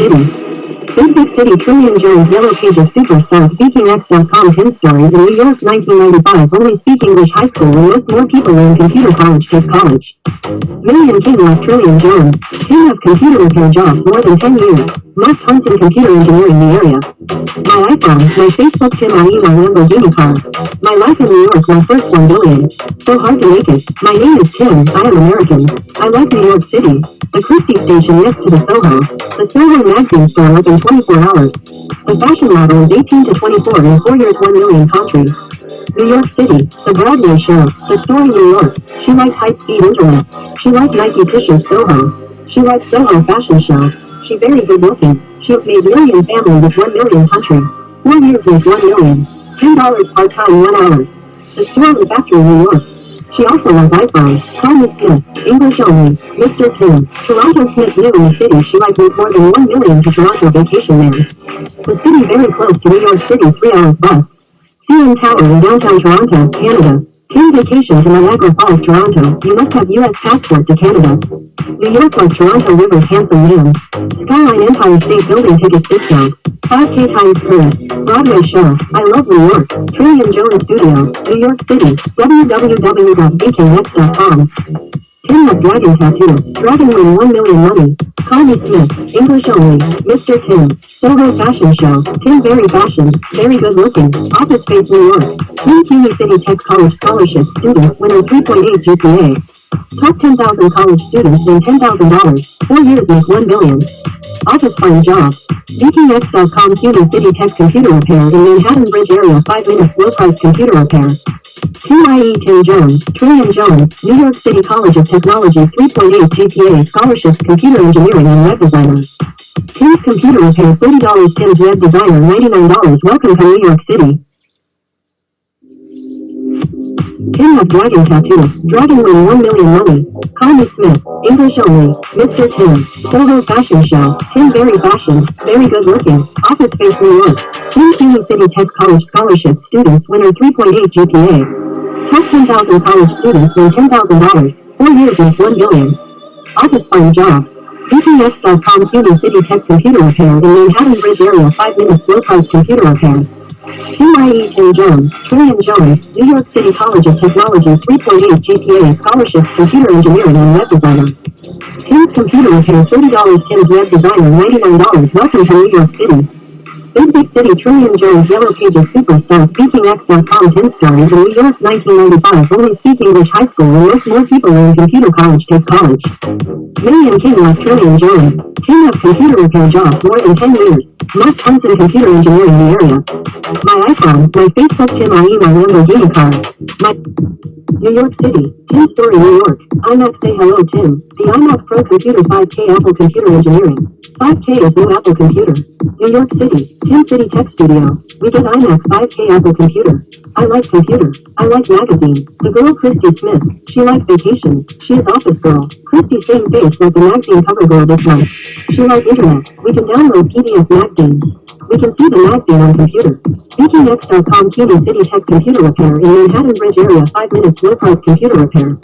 Big Big City Trillion Jones Yellow Pages Superstar SpeakingX.com 10 story in New York 1995 Only Speak English High School where most more people learn computer college take college. Million King like Trillion Jones. King of computer repair jobs more than 10 years. Most hunts in computer engineering in the area. My iPhone, my Facebook Tim IE my Lamborghini car. My life in New York my first 1 billion. So hard to make it. My name is Tim, I am American. I like New York City. The Christie station next to the Soho. The Soho magazine store open 24 hours. The fashion model is 18 to 24 in 4 years 1 million country. New York City, the Broadway show, the story New York. She likes high-speed internet. She likes Nike t-shirts Soho. She likes Soho fashion show. She very good looking. She has made million family with 1 million country. 4 years with 1 million. $10 part-time 1 hour. The store and factory New York. She also loves iPhone. Call me Smith. English only. Mr. Tim. Toronto Smith new in the city. She likes with more than 1 million to Toronto vacation man. The city very close to New York City 3 hours bus. CN Tower in downtown Toronto, Canada. Tim vacation to Niagara Falls, Toronto. You must have U.S. passport to Canada. New York like Toronto River's handsome man. Skyline Empire State Building tickets discount. 5K Times Square. Broadway show. I love New York. Trillion Jones Studio. New York City. www.bkx.com. Tim of Dragon Tattoo. Dragon win 1 million money. Call me Smith. English only. Mr. Tim. Soho fashion show. Tim very fashion. Very good looking. Office space New York. Tim CUNY City Tech College Scholarship student winner 3.8 GPA. Top 10,000 college students win $10,000. 4 years make 1 billion. Office find job. BTX.com CUNY City Tech Computer Repair in Manhattan Bridge area 5 minutes low price computer repair. TIE Tim Jones, Trillion Jones, New York City College of Technology 3.8 GPA scholarships computer engineering and web designer. Tim's computer repair $30 Tim's web designer $99 welcome to New York City. Tim of Dragon Tattoo, Dragon win 1 million money. Call me Smith, English only, Mr. Tim, Soho fashion show, Tim very fashion, very good looking, office space New York, Tim CUNY City Tech College Scholarship students winner 3.8 GPA. Top 10,000 college students win $10,000, 4 years make 1 billion. Office find job. BTX.com CUNY City Tech Computer Repair in Manhattan Bridge area 5 minutes low price computer repair. TIE Tim Jones, Trillion Jones, New York City College of Technology 3.8 GPA scholarships computer engineering and web designer. Tim's computer repair $30 Tim's web designer $99 welcome to New York City. Big Big City Trillion Jones Yellow Pages Superstar SpeakingX.com 10 story in New York 1995 Only Speak English High School where most more people learn computer college take college. Million King like Trillion Jones. King of computer repair jobs more than 10 years. Most hunts in computer engineering in the area. My iPhone, my Facebook Tim IE my Lamborghini car. My New York City, Tim Story New York, iMac say hello Tim, the iMac Pro computer 5K Apple Computer Engineering, 5K is new Apple computer, New York City, Tim City Tech Studio, we get iMac 5K Apple computer, I like computer, I like magazine, the girl Christy Smith, she like vacation, she is office girl, Christy same face like the magazine cover girl this month, she like internet, we can download PDF magazines. We can see the magazine on computer. BKX.com CUNY City Tech Computer Repair in Manhattan Bridge area 5 minutes low price computer repair.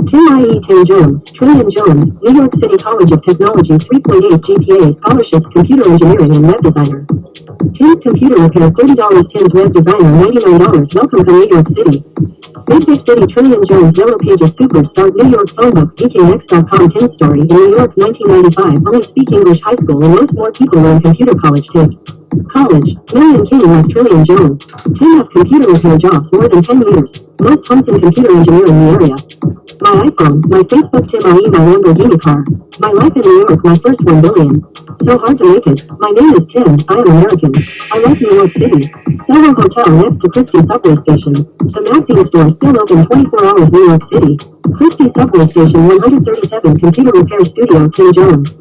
TIE Tim Jones, Trillion Jones, New York City College of Technology 3.8 GPA scholarships computer engineering and web designer. Tim's computer repair $30 Tim's web designer $99 welcome to New York City. Big Big City Trillion Jones Yellow Pages Superstar New York phone book BKX.com 10 story in New York 1995 Only Speak English High School and most more people learn computer college take. College, Million King like Trillion Jones. Tim of computer repair jobs more than 10 years. Most hunts in computer engineering in the area. My iPhone, my Facebook Tim IE my Lamborghini car. My life in New York my first 1 billion. So hard to make it. My name is Tim, I am American. I like New York City. Soho Hotel next to Christie Subway Station. The magazine store still open 24 hours New York City. Christie Subway Station 137 Computer Repair Studio Tim Jones.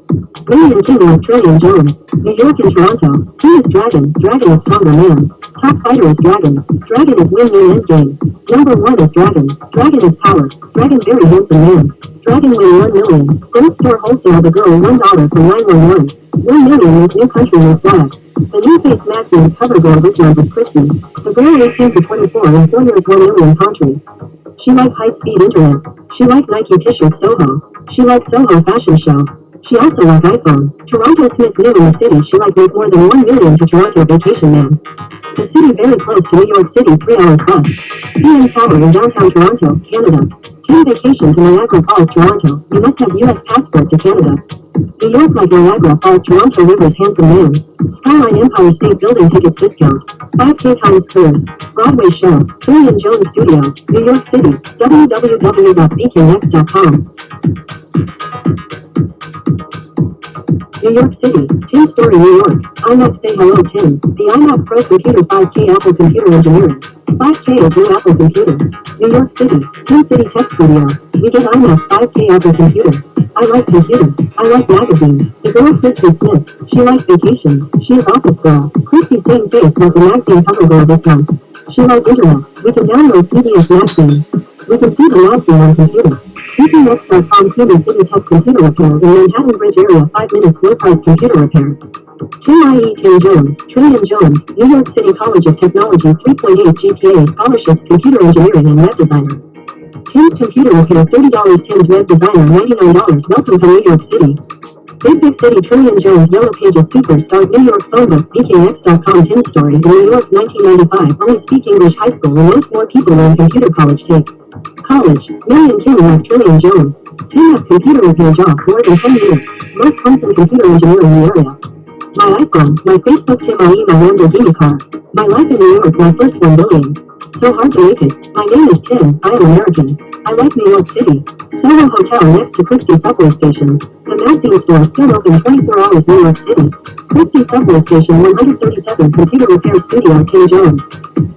Million King like Trillion Jones. New York and Toronto. King is Dragon. Dragon is stronger man. Top fighter is Dragon. Dragon is win-win endgame. Number 1 is Dragon. Dragon is power. Dragon very handsome man. Dragon win 1 million. Gold store wholesale the girl $1 for 911. 1 million with new country new flag. The New Face magazine's cover girl this month is Christy. The girl 18 to 24 in 4 years 1 million country. She like high-speed internet. She like Nike t-shirts Soho. She like Soho fashion show. She also liked iPhone. Toronto Smith knew in the city she liked make more than 1 million to Toronto vacation man. The city very close to New York City 3 hours bus. CN Tower in downtown Toronto, Canada. 10 vacation to Niagara Falls, Toronto. You must have US passport to Canada. New York like Niagara Falls, Toronto Rivers handsome man. Skyline Empire State Building tickets discount. 5K Times Squares. Broadway show. Trillion Jones Studio. New York City. www.bkx.com. New York City, Tim Story, New York. iMac say hello, Tim. The iMac Pro Computer 5K Apple Computer Engineering. 5K is new Apple Computer. New York City, Tim City Tech Studio. We get iMac 5K Apple Computer. I like computer. I like magazine. The girl Christy Smith. She likes vacation. She is office girl. Christy same face like the magazine cover girl this month. She likes internet. We can download PDF magazine. We can see the magazine on computer. BPX.com TV City Tech Computer Repair in Manhattan Bridge area 5 minutes low price computer repair. Tim Jones, Trillion Jones, New York City College of Technology 3.8 GPA scholarships computer engineering and web designer. Tim's computer repair $30 Tim's web designer $99 welcome from New York City. Big City Trillion Jones Yellow Pages Superstar New York phone book BKX.com Tim's story in New York 1995 only speak English high school and most more people learn computer college take. College, Million Kim like Trillion Jones. Tim have computer repair jobs more than 10 years. Most homes in computer engineering in the area. My iPhone, my Facebook Tim IE my Lamborghini car. My life in New York my first 1 billion. So hard to make it. My name is Tim, I am American. I like New York City. Soho Hotel next to Christie Subway Station. The magazine store still open 24 hours New York City. Christie Subway Station 137 Computer Repair Studio Tim Jones.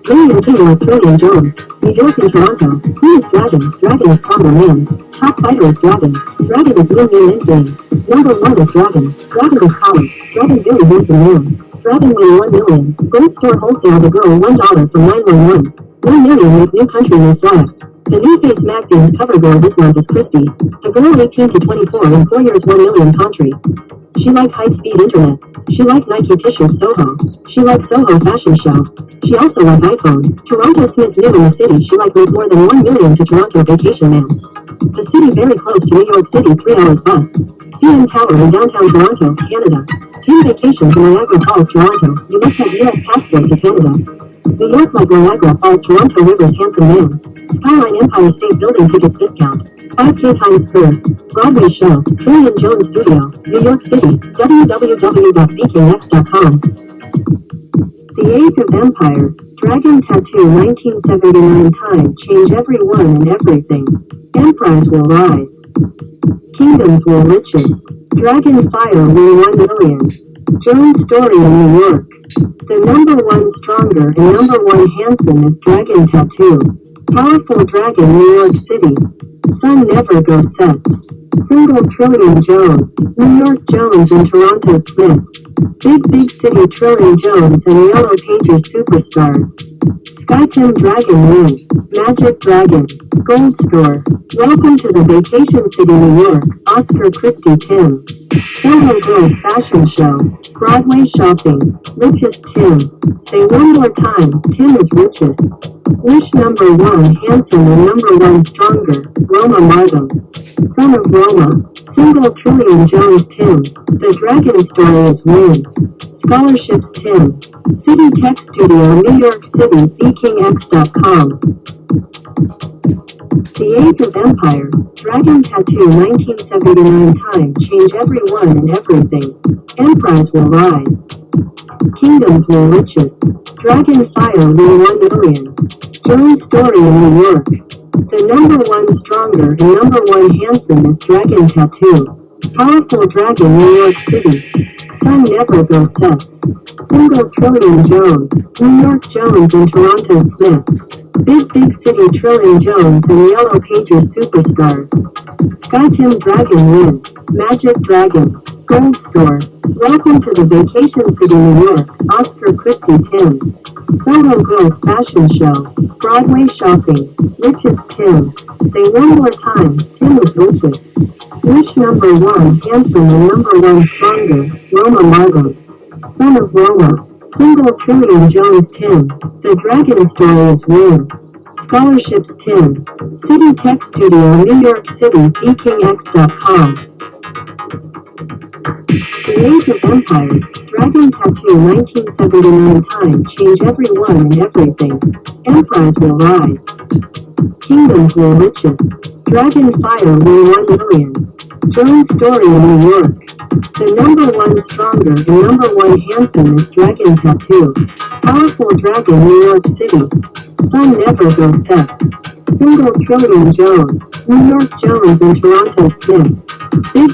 Million King like Trillion Jones. New York and Toronto. Who is Dragon? Dragon is Combo Man. Top fighter is Dragon. Dragon is new end game. Number 1 is Dragon. Dragon is college. Dragon very handsome man. Dragon win 1 million. Gold store wholesale the girl $1 from 911. 1 million make new country new flag. The New Face magazine's cover girl this month is Christy. The girl 18 to 24 in 4 years 1 million country. She like high-speed internet. She like Nike t-shirt Soho. She like Soho fashion show. She also like iPhone. Toronto Smith knew in the city she like make more than 1 million to Toronto vacation man. The city very close to New York City 3 hours bus. CN Tower in downtown Toronto, Canada. Team vacation to Niagara Falls, Toronto. You must have US passport to Canada. New York like Niagara Falls, Toronto Rivers handsome man. Skyline Empire State Building tickets discount. 5K Times Squares. Broadway show. Trillion Jones Studio. New York City. www.bkx.com. The Age of Empire. Dragon Tattoo 1979 time. Change everyone and everything. Empires will rise. Kingdoms will riches. Dragon Fire win 1 million. Jones story in New York. The number 1 stronger and number 1 handsome is Dragon Tattoo. Powerful Dragon New York City. Sun never go sets. Single Trillion Jones. New York Jones and Toronto Smith. Big City Trillion Jones and Yellow Pager Superstars. SkyTim Dragon win. Magic Dragon. Gold Store. Welcome to the Vacation City New York. Oscar Christie Tim. Soho Girls Fashion Show. Broadway Shopping. Richest Tim. Say one more time, Tim is richest. Wish number 1 handsome and number 1 stronger. Roma Margam. Son of Roma. Single Trillion Jones Tim. The Dragon story is win. Scholarships Tim. City Tech Studio New York City BKX.com. The Age of Empire. Dragon Tattoo 1979 time. Change everyone and everything. Empires will rise. Kingdoms will riches. Dragon Fire win 1 million. Jones story in New York. The number 1 stronger and number 1 handsome is Dragon Tattoo. Powerful Dragon New York City. Sun never go sets. Single Trillion Jones. New York Jones and Toronto Smith. Big City Trillion Jones and Yellow Pager Superstars. SkyTim Dragon win. Magic Dragon. Gold Store. Welcome to the Vacation City New York. Oscar Christie Tim. Soho Girls Fashion Show. Broadway Shopping. Richest Tim. Say one more time, Tim is richest. Wish number 1 handsome and number 1 stronger. Roma Margam. Son of Roma. Single Trillion Jones Tim. The Dragon story is win. Scholarships Tim. City Tech Studio New York City BKX.com. The Age of Empires, Dragon Tattoo 1979 Time change everyone and everything. Empires will rise. Kingdoms will riches. Dragon Fire win 1 million. Jones Story in New York. The number one stronger and number one handsomest dragon tattoo. Powerful dragon New York City. Sun never goes sex. Single trillion Jones. New York Jones and Toronto Smith. Big